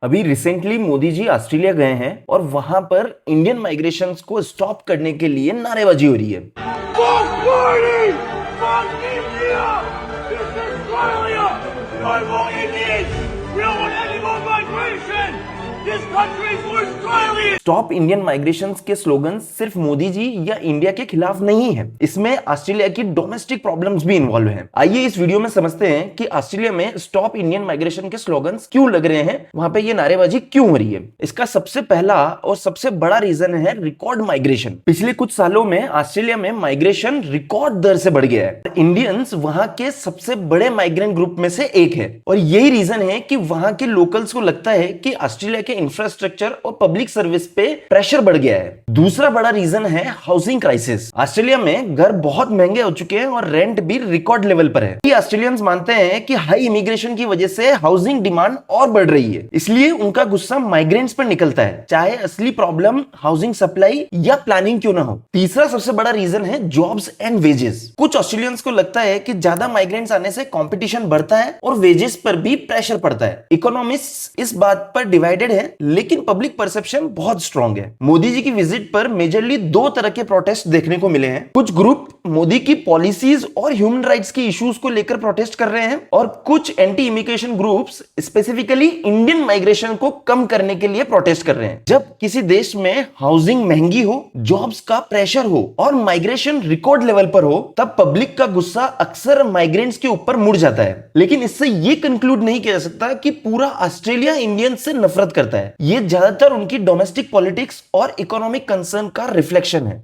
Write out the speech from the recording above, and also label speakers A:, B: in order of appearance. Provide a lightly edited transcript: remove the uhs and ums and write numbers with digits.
A: अभी recently Modi ji Australia गए हैं और वहां पर इंडियन माइग्रेशन को स्टॉप करने के लिए नारेबाजी हो रही है।
B: Fuck Marty! Fuck India! This is Australia! No more Indians! We don't want any more migration! This country is for Australians!
A: Stop Indian migration के स्लोगन सिर्फ मोदी जी या इंडिया के खिलाफ नहीं है, इसमें ऑस्ट्रेलिया की डोमेस्टिक प्रॉब्लम्स भी इन्वॉल्व हैं। आइए इस वीडियो में समझते हैं कि ऑस्ट्रेलिया में स्टॉप इंडियन माइग्रेशन के स्लोगन्स क्यों लग रहे हैं, वहां पे ये नारेबाजी क्यों हो रही है। इसका सबसे पहला और सबसे बड़ा रीजन है रिकॉर्ड माइग्रेशन। पिछले कुछ सालों में ऑस्ट्रेलिया में माइग्रेशन रिकॉर्ड दर से बढ़ गया है। इंडियंस वहां के सबसे बड़े माइग्रेंट ग्रुप में से एक है और यही रीजन है कि वहां के लोकल्स को लगता है कि ऑस्ट्रेलिया के इंफ्रास्ट्रक्चर और पब्लिक सर्विस पे प्रेशर बढ़ गया है। दूसरा बड़ा रीजन है हाउसिंग क्राइसिस। ऑस्ट्रेलिया में घर बहुत महंगे हो चुके हैं और रेंट भी रिकॉर्ड लेवल पर है। ऑस्ट्रेलियंस मानते हैं कि हाई इमिग्रेशन की वजह से हाउसिंग डिमांड और बढ़ रही है, इसलिए उनका गुस्सा माइग्रेंट्स पर निकलता है, चाहे असली प्रॉब्लम हाउसिंग सप्लाई या प्लानिंग क्यों ना हो। तीसरा सबसे बड़ा रीजन है जॉब्स एंड वेजेस। कुछ ऑस्ट्रेलियंस को लगता है कि ज्यादा माइग्रेंट्स आने से कंपटीशन बढ़ता है और वेजेस पर भी प्रेशर पड़ता है। इकोनॉमिस्ट्स इस बात पर डिवाइडेड है, लेकिन पब्लिक परसेप्शन बहुत स्ट्रांग है। मोदी जी की विजिट पर मेजरली दो तरह के प्रोटेस्ट देखने को मिले हैं। कुछ ग्रुप मोदी की पॉलिसीज और ह्यूमन राइट्स के इश्यूज को लेकर प्रोटेस्ट कर रहे हैं और कुछ anti immigration groups specifically Indian migration को कम करने के लिए प्रोटेस्ट कर रहे हैं। जब किसी देश में हाउसिंग महंगी हो, जॉब्स का प्रेशर हो और माइग्रेशन रिकॉर्ड लेवल पर हो, तब पब्लिक का गुस्सा अक्सर माइग्रेंट्स के ऊपर मुड़ जाता है। लेकिन इससे यह कंक्लूड नहीं किया जा सकता कि पूरा ऑस्ट्रेलिया इंडियंस से नफरत करता है। यह ज्यादातर उनकी डोमेस्टिक पॉलिटिक्स और इकोनॉमिक कंसर्न का रिफ्लेक्शन है।